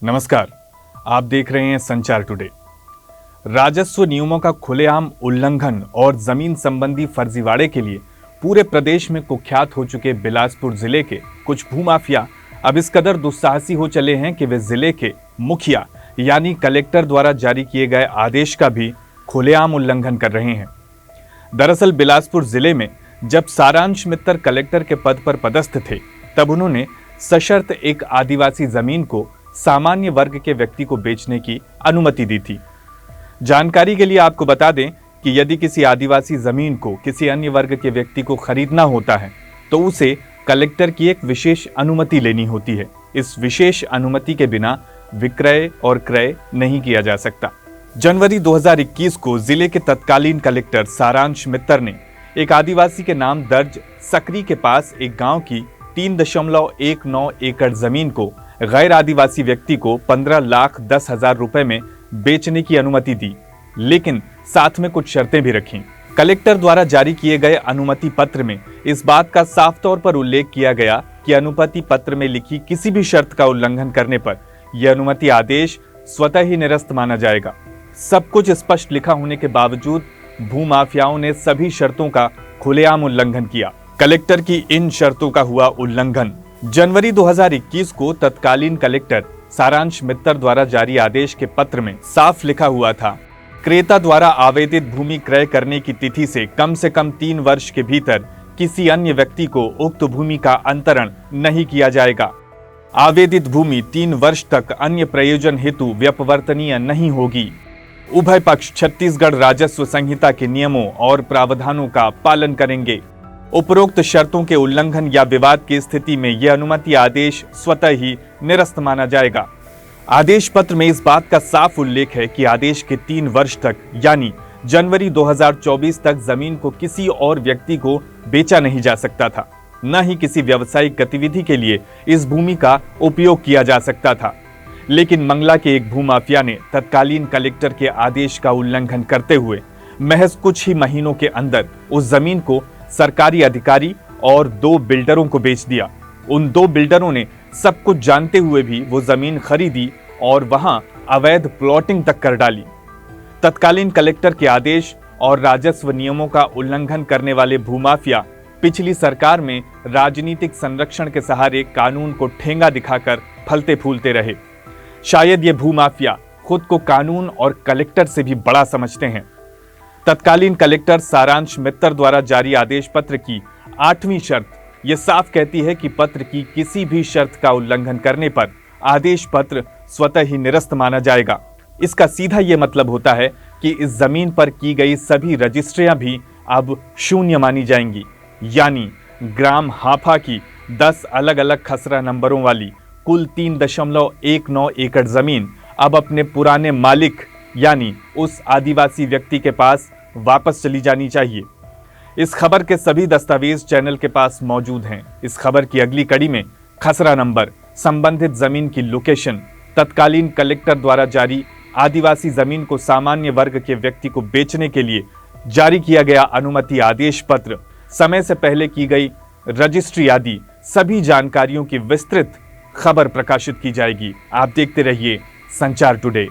नमस्कार, आप देख रहे हैं संचार टुडे। राजस्व नियमों का खुलेआम उल्लंघन और जमीन संबंधी फर्जीवाड़े के लिए पूरे प्रदेश में कुख्यात हो चुके बिलासपुर जिले के कुछ भूमाफिया अब इस कदर दुस्साहसी हो चले हैं कि वे जिले के मुखिया यानी कलेक्टर द्वारा जारी किए गए आदेश का भी खुलेआम उल्लंघन कर रहे हैं। दरअसल बिलासपुर जिले में जब सारांश मित्तर कलेक्टर के पद पर पदस्थ थे, तब उन्होंने सशर्त एक आदिवासी जमीन को सामान्य वर्ग के व्यक्ति को बेचने की अनुमति दी थी। जानकारी के लिए आपको बता दें कि यदि किसी आदिवासी जमीन को किसी अन्य वर्ग के व्यक्ति को खरीदना होता है तो उसे कलेक्टर की एक विशेष अनुमति लेनी होती है। इस विशेष अनुमति के बिना विक्रय और क्रय नहीं किया जा सकता। जनवरी 2021 को जिले के तत्कालीन कलेक्टर सारांश मित्तर ने एक आदिवासी के नाम दर्ज सकरी के पास एक गांव की 3.19 एकड़ जमीन को गैर आदिवासी व्यक्ति को 15,10,000 रुपए में बेचने की अनुमति दी, लेकिन साथ में कुछ शर्तें भी रखीं। कलेक्टर द्वारा जारी किए गए अनुमति पत्र में इस बात का साफ तौर पर उल्लेख किया गया कि अनुमति पत्र में लिखी किसी भी शर्त का उल्लंघन करने पर यह अनुमति आदेश स्वतः ही निरस्त माना जाएगा। सब कुछ स्पष्ट लिखा होने के बावजूद भूमाफियाओं ने सभी शर्तों का खुलेआम उल्लंघन किया। कलेक्टर की इन शर्तों का हुआ उल्लंघन। जनवरी 2021 को तत्कालीन कलेक्टर सारांश मित्तर द्वारा जारी आदेश के पत्र में साफ लिखा हुआ था, क्रेता द्वारा आवेदित भूमि क्रय करने की तिथि से कम 3 वर्ष के भीतर किसी अन्य व्यक्ति को उक्त भूमि का अंतरण नहीं किया जाएगा। आवेदित भूमि 3 वर्ष तक अन्य प्रयोजन हेतु व्यपवर्तनीय नहीं होगी। उभय पक्ष छत्तीसगढ़ राजस्व संहिता के नियमों और प्रावधानों का पालन करेंगे। उपरोक्त शर्तों के उल्लंघन या विवाद की स्थिति में यह अनुमति आदेश स्वतः ही निरस्त माना जाएगा। आदेश पत्र में इस बात का साफ उल्लेख है कि आदेश के 3 वर्ष तक यानी जनवरी 2024 तक जमीन को किसी और व्यक्ति को बेचा नहीं जा सकता था, न ही किसी व्यावसायिक गतिविधि के लिए इस भूमि का उपयोग किया जा सकता था। लेकिन मंगला के एक भूमाफिया ने तत्कालीन कलेक्टर के आदेश का उल्लंघन करते हुए महज कुछ ही महीनों के अंदर उस जमीन को सरकारी अधिकारी और 2 बिल्डरों को बेच दिया। उन 2 बिल्डरों ने सब कुछ जानते हुए भी वो जमीन खरीदी और वहां अवैध प्लॉटिंग तक कर डाली। तत्कालीन कलेक्टर के आदेश और राजस्व नियमों का उल्लंघन करने वाले भूमाफिया पिछली सरकार में राजनीतिक संरक्षण के सहारे कानून को ठेंगा दिखाकर फलते फूलते रहे। शायद ये भूमाफिया खुद को कानून और कलेक्टर से भी बड़ा समझते हैं। तत्कालीन कलेक्टर सारांश मित्तर द्वारा जारी आदेश पत्र की 8वीं शर्त यह साफ कहती है कि पत्र की किसी भी शर्त का उल्लंघन करने पर आदेश पत्र स्वतः ही निरस्त माना जाएगा। इसका सीधा यह मतलब होता है कि इस जमीन पर की गई सभी रजिस्ट्रियां भी अब शून्य मानी जाएंगी, यानी ग्राम हाफा की 10 अलग अलग खसरा नंबरों वाली कुल 3.19 एकड़ जमीन अब अपने पुराने मालिक यानी उस आदिवासी व्यक्ति के पास वापस चली जानी चाहिए। इस खबर के सभी दस्तावेज चैनल के पास मौजूद हैं। इस खबर की अगली कड़ी में खसरा नंबर, संबंधित जमीन की लोकेशन, तत्कालीन कलेक्टर द्वारा जारी आदिवासी जमीन को सामान्य वर्ग के व्यक्ति को बेचने के लिए जारी किया गया अनुमति आदेश पत्र, समय से पहले की गई रजिस्ट्री आदि सभी जानकारियों की विस्तृत खबर प्रकाशित की जाएगी। आप देखते रहिए संचार टुडे।